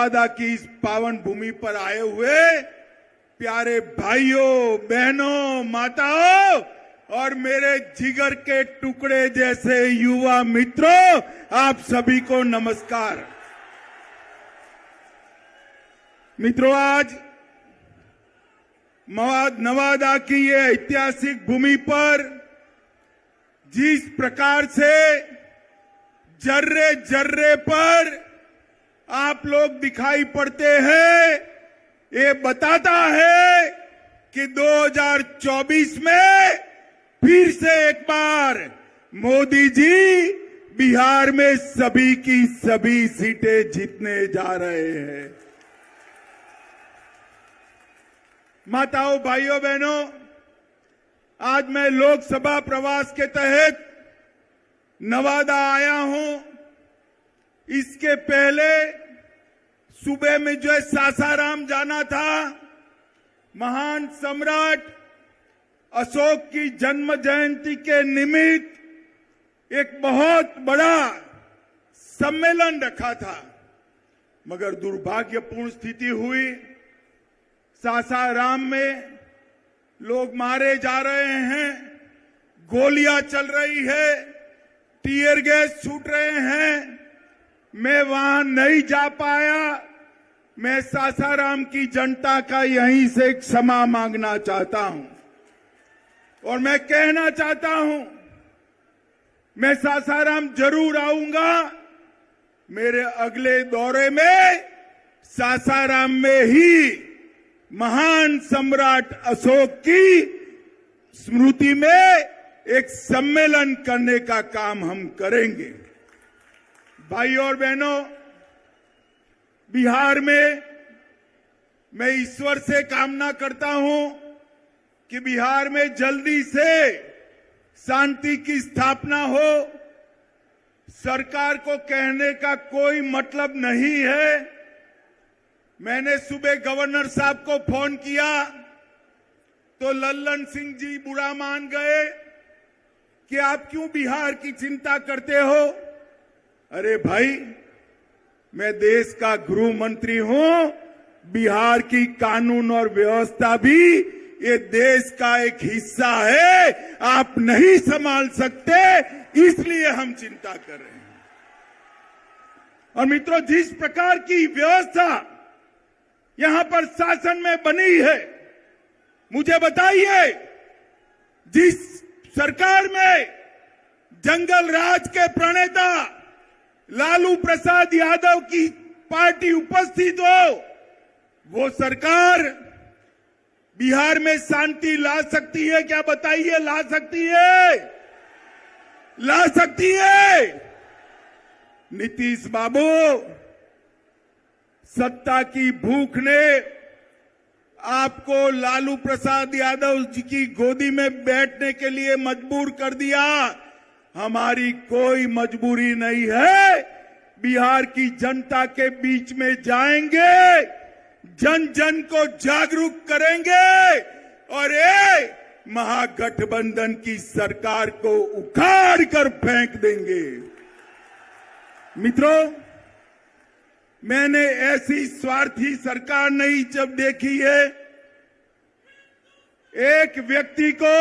नवादा की इस पावन भूमि पर आए हुए प्यारे भाइयों, बहनों, माताओं और मेरे जिगर के टुकड़े जैसे युवा मित्रों, आप सभी को नमस्कार। मित्रों, आज नवादा की ये ऐतिहासिक भूमि पर जिस प्रकार से जर्रे जर्रे पर आप लोग दिखाई पड़ते हैं, ये बताता है कि 2024 में फिर से एक बार मोदी जी बिहार में सभी की सभी सीटें जीतने जा रहे हैं। माताओं, भाइयों, बहनों, आज मैं लोकसभा प्रवास के तहत नवादा आया हूं। इसके पहले सुबह में जो है सासाराम जाना था। महान सम्राट अशोक की जन्म जयंती के निमित्त एक बहुत बड़ा सम्मेलन रखा था, मगर दुर्भाग्यपूर्ण स्थिति हुई। सासाराम में लोग मारे जा रहे हैं, गोलियां चल रही है, टीयर गैस छूट रहे हैं। मैं वहां नहीं जा पाया। मैं सासाराम की जनता का यहीं से क्षमा मांगना चाहता हूं और मैं कहना चाहता हूं, मैं सासाराम जरूर आऊंगा। मेरे अगले दौरे में सासाराम में ही महान सम्राट अशोक की स्मृति में एक सम्मेलन करने का काम हम करेंगे। भाइयों और बहनों, बिहार में मैं ईश्वर से कामना करता हूं कि बिहार में जल्दी से शांति की स्थापना हो। सरकार को कहने का कोई मतलब नहीं है। मैंने सुबह गवर्नर साहब को फोन किया तो लल्लन सिंह जी बुरा मान गए कि आप क्यों बिहार की चिंता करते हो। अरे भाई, मैं देश का गृह मंत्री हूं। बिहार की कानून और व्यवस्था भी ये देश का एक हिस्सा है। आप नहीं संभाल सकते, इसलिए हम चिंता कर रहे हैं। और मित्रों, जिस प्रकार की व्यवस्था यहां पर शासन में बनी है, मुझे बताइए, जिस सरकार में जंगल राज के प्रणेता लालू प्रसाद यादव की पार्टी उपस्थित हो, वो सरकार बिहार में शांति ला सकती है क्या? बताइए, ला सकती है? ला सकती है? नीतीश बाबू, सत्ता की भूख ने आपको लालू प्रसाद यादव जी की गोदी में बैठने के लिए मजबूर कर दिया। हमारी कोई मजबूरी नहीं है। बिहार की जनता के बीच में जाएंगे, जन जन को जागरूक करेंगे और ये महागठबंधन की सरकार को उखाड़ कर फेंक देंगे। मित्रों, मैंने ऐसी स्वार्थी सरकार नहीं जब देखी है। एक व्यक्ति को,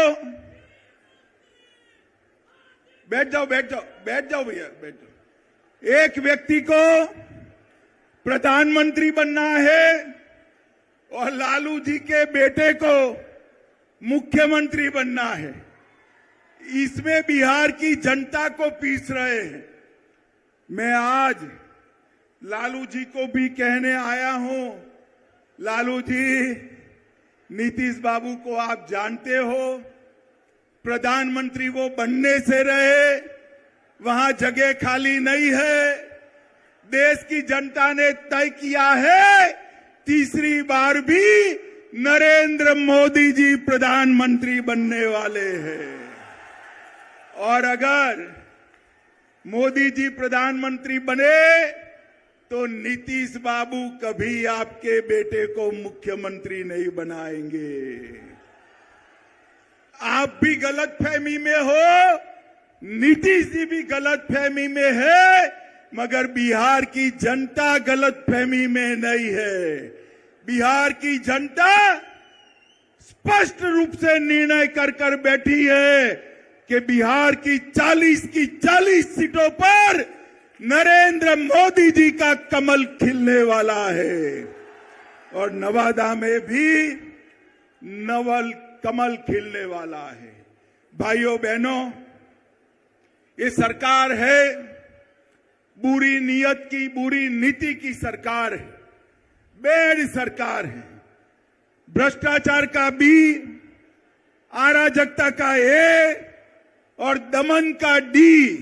बैठ जाओ भैया, बैठ जाओ। एक व्यक्ति को प्रधानमंत्री बनना है और लालू जी के बेटे को मुख्यमंत्री बनना है। इसमें बिहार की जनता को पीस रहे हैं। मैं आज लालू जी को भी कहने आया हूं, लालू जी, नीतीश बाबू को आप जानते हो, प्रधानमंत्री वो बनने से रहे, वहां जगह खाली नहीं है। देश की जनता ने तय किया है, तीसरी बार भी नरेंद्र मोदी जी प्रधानमंत्री बनने वाले हैं। और अगर मोदी जी प्रधानमंत्री बने तो नीतीश बाबू कभी आपके बेटे को मुख्यमंत्री नहीं बनाएंगे। आप भी गलतफहमी में हो, नीतीश जी भी गलतफहमी में है, मगर बिहार की जनता गलतफहमी में नहीं है। बिहार की जनता स्पष्ट रूप से निर्णय कर बैठी है कि बिहार की 40 सीटों पर नरेंद्र मोदी जी का कमल खिलने वाला है और नवादा में भी नवल कमल खिलने वाला है। भाइयों बहनों, ये सरकार है बुरी नीयत की, बुरी नीति की सरकार है, बेड सरकार है। भ्रष्टाचार का बी, अराजकता का ए और दमन का डी,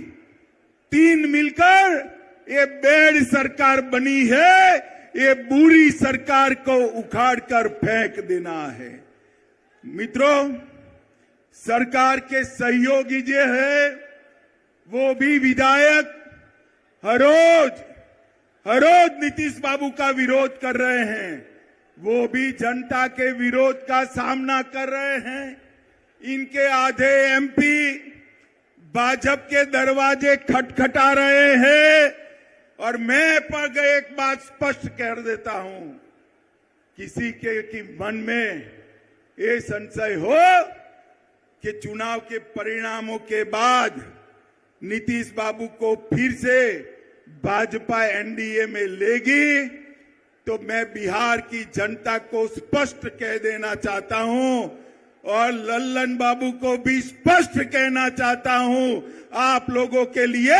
तीन मिलकर ये बेड सरकार बनी है। ये बुरी सरकार को उखाड़ कर फेंक देना है। मित्रों, सरकार के सहयोगी जो है वो भी विधायक हर रोज नीतीश बाबू का विरोध कर रहे हैं। वो भी जनता के विरोध का सामना कर रहे हैं। इनके आधे एमपी भाजपा के दरवाजे खटखटा रहे हैं और मैं पर एक बात स्पष्ट कर देता हूं, किसी के मन में ये संशय हो कि चुनाव के परिणामों के बाद नीतीश बाबू को फिर से भाजपा एनडीए में लेगी, तो मैं बिहार की जनता को स्पष्ट कह देना चाहता हूं और लल्लन बाबू को भी स्पष्ट कहना चाहता हूं, आप लोगों के लिए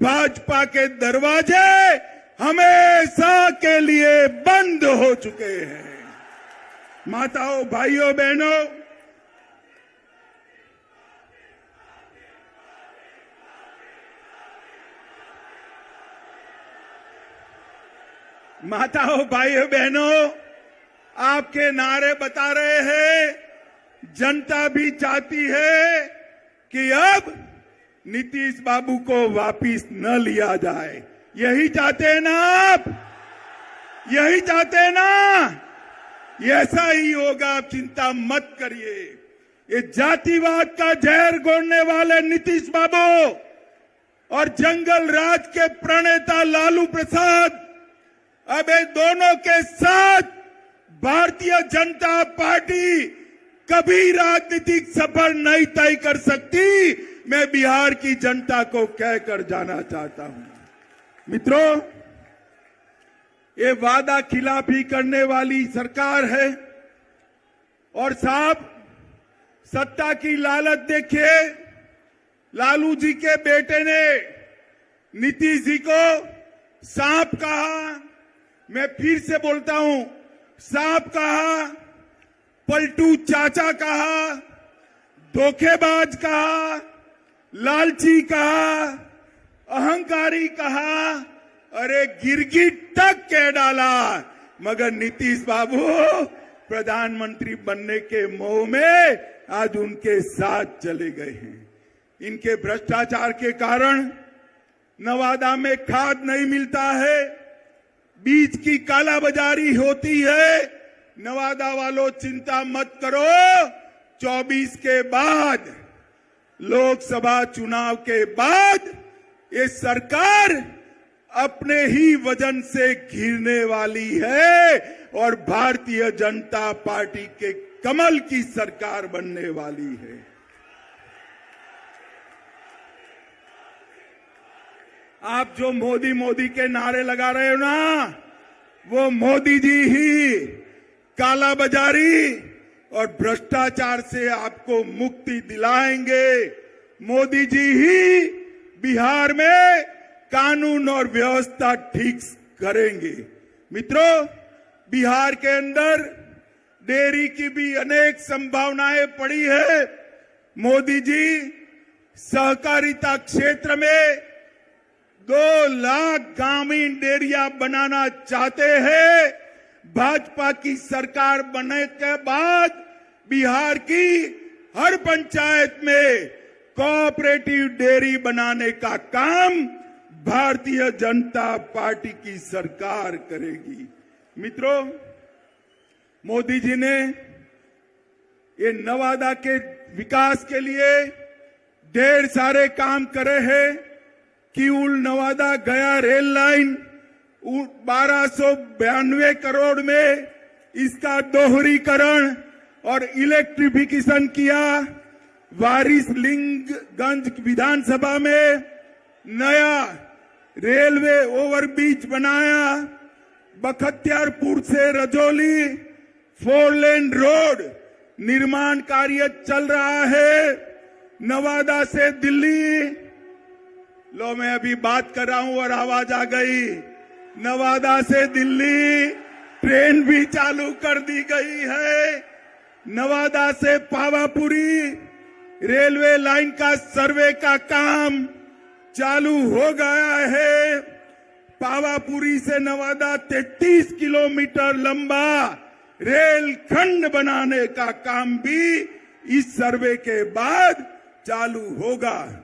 भाजपा के दरवाजे हमेशा के लिए बंद हो चुके हैं। माताओं, भाइयों, बहनों, आपके नारे बता रहे हैं, जनता भी चाहती है कि अब नीतीश बाबू को वापिस न लिया जाए। यही चाहते हैं ना आप? यही चाहते हैं ना? ऐसा ही होगा, आप चिंता मत करिए। ये जातिवाद का जहर घोलने वाले नीतीश बाबू और जंगल राज के प्रणेता लालू प्रसाद अब ये दोनों के साथ भारतीय जनता पार्टी कभी राजनीतिक सफर नहीं तय कर सकती। मैं बिहार की जनता को कहकर जाना चाहता हूं। मित्रों, ये वादा खिलाफी करने वाली सरकार है और साहब सत्ता की लालच देखिए। लालू जी के बेटे ने नीतीश जी को सांप कहा, मैं फिर से बोलता हूं, सांप कहा, पलटू चाचा कहा, धोखेबाज कहा, लालची कहा, अहंकारी कहा, अरे गिरगिट तक कह डाला। मगर नीतीश बाबू प्रधानमंत्री बनने के मोह में आज उनके साथ चले गए हैं। इनके भ्रष्टाचार के कारण नवादा में खाद नहीं मिलता है, बीज की कालाबाजारी होती है। नवादा वालों, चिंता मत करो, 24 के बाद, लोकसभा चुनाव के बाद ये सरकार अपने ही वजन से घिरने वाली है और भारतीय जनता पार्टी के कमल की सरकार बनने वाली है। आप जो मोदी मोदी के नारे लगा रहे हो ना, वो मोदी जी ही कालाबाजारी और भ्रष्टाचार से आपको मुक्ति दिलाएंगे। मोदी जी ही बिहार में कानून और व्यवस्था ठीक करेंगे। मित्रों, बिहार के अंदर डेयरी की भी अनेक संभावनाएं पड़ी है। मोदी जी सहकारिता क्षेत्र में 2 लाख ग्रामीण डेयरिया बनाना चाहते हैं। भाजपा की सरकार बनने के बाद बिहार की हर पंचायत में कोऑपरेटिव डेयरी बनाने का काम भारतीय जनता पार्टी की सरकार करेगी। मित्रों, मोदी जी ने ये नवादा के विकास के लिए ढेर सारे काम करे हैं। किऊल नवादा गया रेल लाइन 1292 करोड़ में इसका दोहरीकरण और इलेक्ट्रिफिकेशन किया। वारिसलिंगगंज विधानसभा में नया रेलवे ओवरब्रिज बनाया। बख्तियारपुर से रजौली 4 लेन रोड निर्माण कार्य चल रहा है। नवादा से दिल्ली, लो मैं अभी बात कर रहा हूं और आवाज आ गई। नवादा से दिल्ली ट्रेन भी चालू कर दी गई है। नवादा से पावापुरी रेलवे लाइन का सर्वे का काम चालू हो गया है। पावापुरी से नवादा 33 किलोमीटर लंबा रेल खंड बनाने का काम भी इस सर्वे के बाद चालू होगा।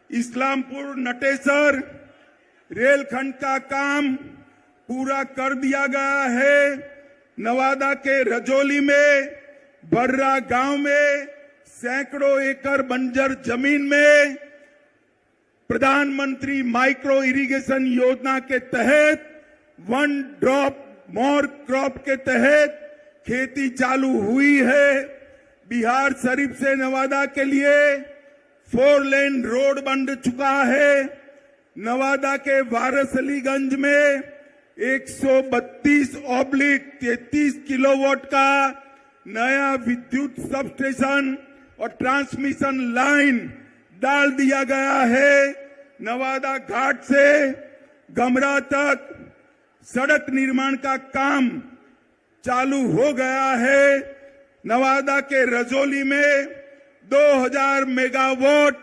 इस्लामपुर नटेसर रेलखंड का काम पूरा कर दिया गया है। नवादा के रजौली में बर्रा गांव में सैकड़ों एकड़ बंजर जमीन में प्रधानमंत्री माइक्रो इरिगेशन योजना के तहत 1 ड्रॉप मोर क्रॉप के तहत खेती चालू हुई है। बिहार शरीफ से नवादा के लिए 4 लेन रोड बन चुका है। नवादा के वारसलीगंज में 132/33 किलोवाट का नया विद्युत सबस्टेशन और ट्रांसमिशन लाइन डाल दिया गया है। नवादा घाट से गमरा तक सड़क निर्माण का काम चालू हो गया है। नवादा के रजौली में 2000 मेगावाट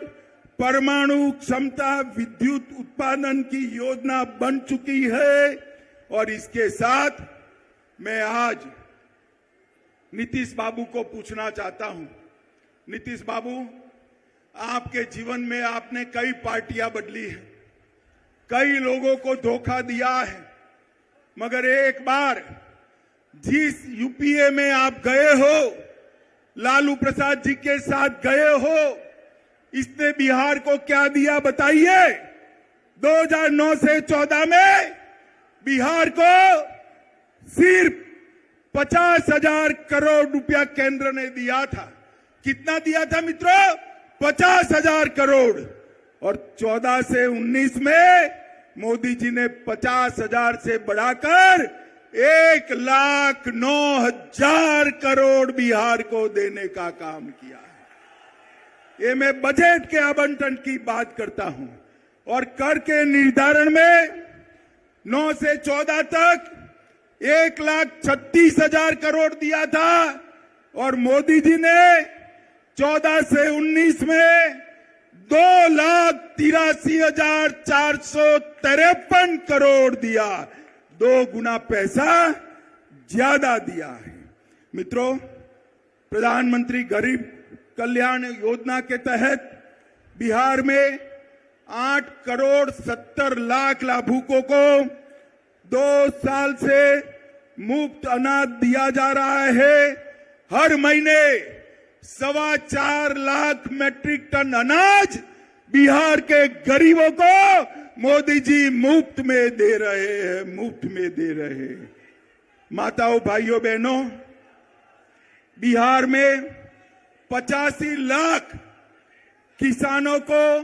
परमाणु क्षमता विद्युत उत्पादन की योजना बन चुकी है। और इसके साथ मैं आज नीतीश बाबू को पूछना चाहता हूं। नीतीश बाबू, आपके जीवन में आपने कई पार्टियां बदली है, कई लोगों को धोखा दिया है, मगर एक बार जिस यूपीए में आप गए हो, लालू प्रसाद जी के साथ गए हो, इसने बिहार को क्या दिया बताइए। 2009 से 14 में बिहार को सिर्फ 50,000 करोड़ रुपया केंद्र ने दिया था। कितना दिया था मित्रों? 50,000 करोड़। और 14 से 19 में मोदी जी ने 50,000 से बढ़ाकर 1,09,000 करोड़ बिहार को देने का काम किया है। ये मैं बजट के आवंटन की बात करता हूं। और कर के निर्धारण में 9 से 14 तक 1,36,000 करोड़ दिया था और मोदी जी ने 14 से 19 में 2,83,453 करोड़ दिया। 2 गुना पैसा ज्यादा दिया है। मित्रों, प्रधानमंत्री गरीब कल्याण योजना के तहत बिहार में 8 करोड़ 70 लाख लाभुकों को 2 साल से मुफ्त अनाज दिया जा रहा है। हर महीने 4.25 लाख मैट्रिक टन अनाज बिहार के गरीबों को मोदी जी मुफ्त में दे रहे हैं, मुफ्त में दे रहे हैं। माताओं, भाइयों, बहनों, बिहार में 85 लाख किसानों को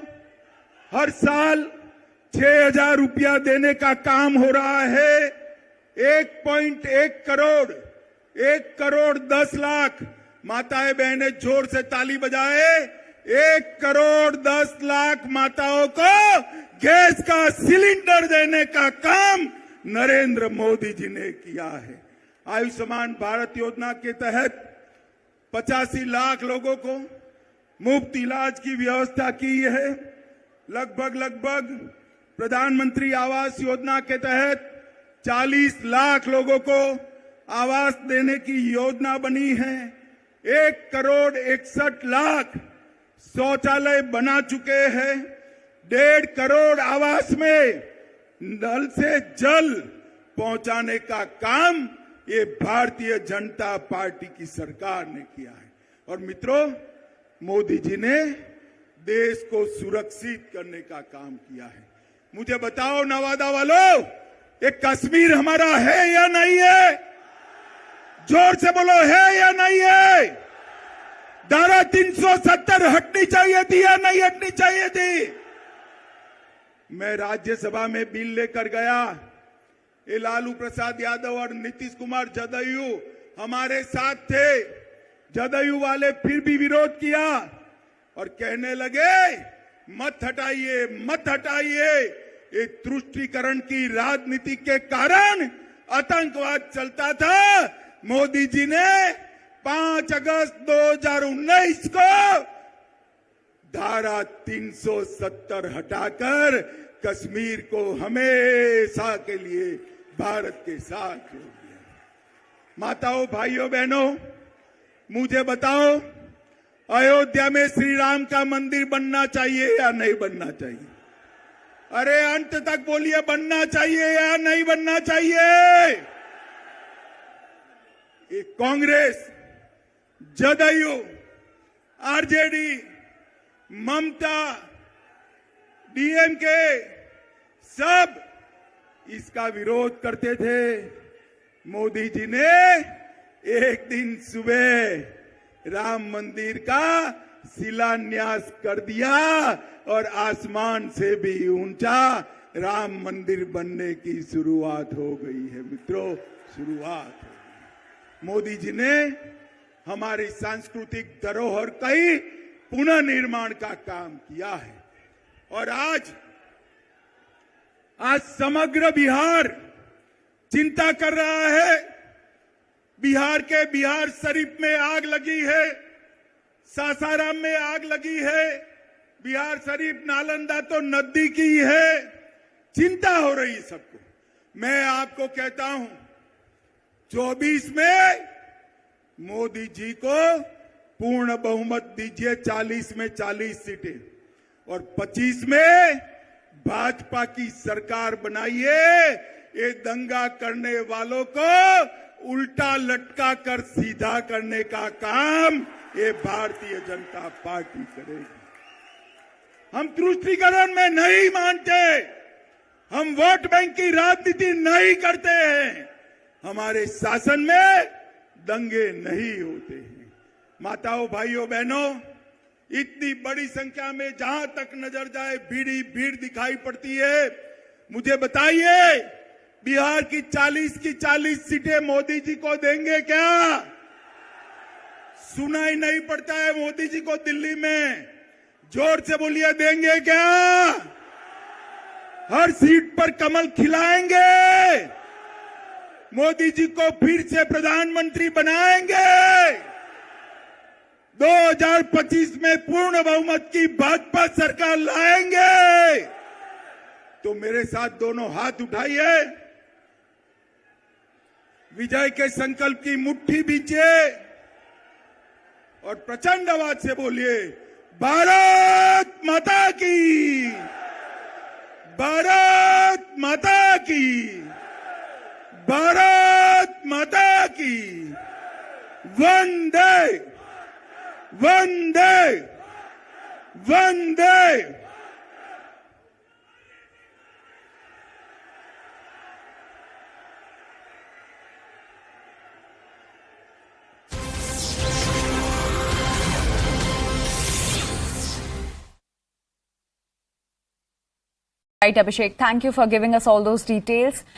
हर साल 6,000 रुपया देने का काम हो रहा है। 1.1 करोड़ 1,10 लाख माताएं बहनें जोर से ताली बजाए। 1,10 लाख माताओं को गैस का सिलेंडर देने का काम नरेंद्र मोदी जी ने किया है। आयुष्मान भारत योजना के तहत 85 लाख लोगों को मुफ्त इलाज की व्यवस्था की है। लगभग प्रधानमंत्री आवास योजना के तहत 40 लाख लोगों को आवास देने की योजना बनी है। 1,61 लाख शौचालय बना चुके हैं। 1.5 करोड़ आवास में नल से जल पहुंचाने का काम ये भारतीय जनता पार्टी की सरकार ने किया है। और मित्रों, मोदी जी ने देश को सुरक्षित करने का काम किया है। मुझे बताओ नवादा वालों, ये कश्मीर हमारा है या नहीं है? जोर से बोलो, है या नहीं है? धारा 370 हटनी चाहिए थी या नहीं हटनी चाहिए थी? मैं राज्यसभा में बिल लेकर गया, ये लालू प्रसाद यादव और नीतीश कुमार जदयू हमारे साथ थे। जदयू वाले फिर भी विरोध किया और कहने लगे मत हटाइए, मत हटाइए, ये तुष्टीकरण की राजनीति के कारण आतंकवाद चलता था। मोदी जी ने 5 अगस्त 2019 को धारा 370 हटाकर कश्मीर को हमेशा के लिए भारत के साथ जोड़ दिया। माताओं, भाइयों, बहनों, मुझे बताओ, अयोध्या में श्री राम का मंदिर बनना चाहिए या नहीं बनना चाहिए? अरे अंत तक बोलिए, बनना चाहिए या नहीं बनना चाहिए? ये कांग्रेस, जदयू, आरजेडी, ममता, डीएमके सब इसका विरोध करते थे। मोदी जी ने एक दिन सुबह राम मंदिर का शिलान्यास कर दिया और आसमान से भी ऊंचा राम मंदिर बनने की शुरुआत हो गई है। मित्रों, शुरुआत हो गई। मोदी जी ने हमारी सांस्कृतिक धरोहर का ही पुनर्निर्माण का काम किया है और आज समग्र बिहार चिंता कर रहा है। बिहार के बिहार शरीफ में आग लगी है, सासाराम में आग लगी है, बिहार शरीफ नालंदा तो नजदीक ही है। चिंता हो रही है सबको। मैं आपको कहता हूं, 24 में मोदी जी को पूर्ण बहुमत दीजिए, 40 में 40 सीटें, और 25 में भाजपा की सरकार बनाइए। ये दंगा करने वालों को उल्टा लटका कर सीधा करने का काम ये भारतीय जनता पार्टी करेगी। हम तुष्टीकरण में नहीं मानते, हम वोट बैंक की राजनीति नहीं करते हैं, हमारे शासन में दंगे नहीं होते हैं। माताओं, भाइयों, बहनों, इतनी बड़ी संख्या में जहां तक नजर जाए भीड़ दिखाई पड़ती है। मुझे बताइए, बिहार की 40 सीटें मोदी जी को देंगे क्या? सुनाई नहीं पड़ता है मोदी जी को दिल्ली में? जोर से बोलिए, देंगे क्या? हर सीट पर कमल खिलाएंगे, मोदी जी को फिर से प्रधानमंत्री बनाएंगे, 2025 में पूर्ण बहुमत की भाजपा सरकार लाएंगे। तो मेरे साथ दोनों हाथ उठाइए, विजय के संकल्प की मुट्ठी बींचिए और प्रचंड आवाज से बोलिए, भारत माता की, भारत माता की, भारत माता की, वंदे वंदे वंदे। Right, Abhishek, thank you for giving us all those details.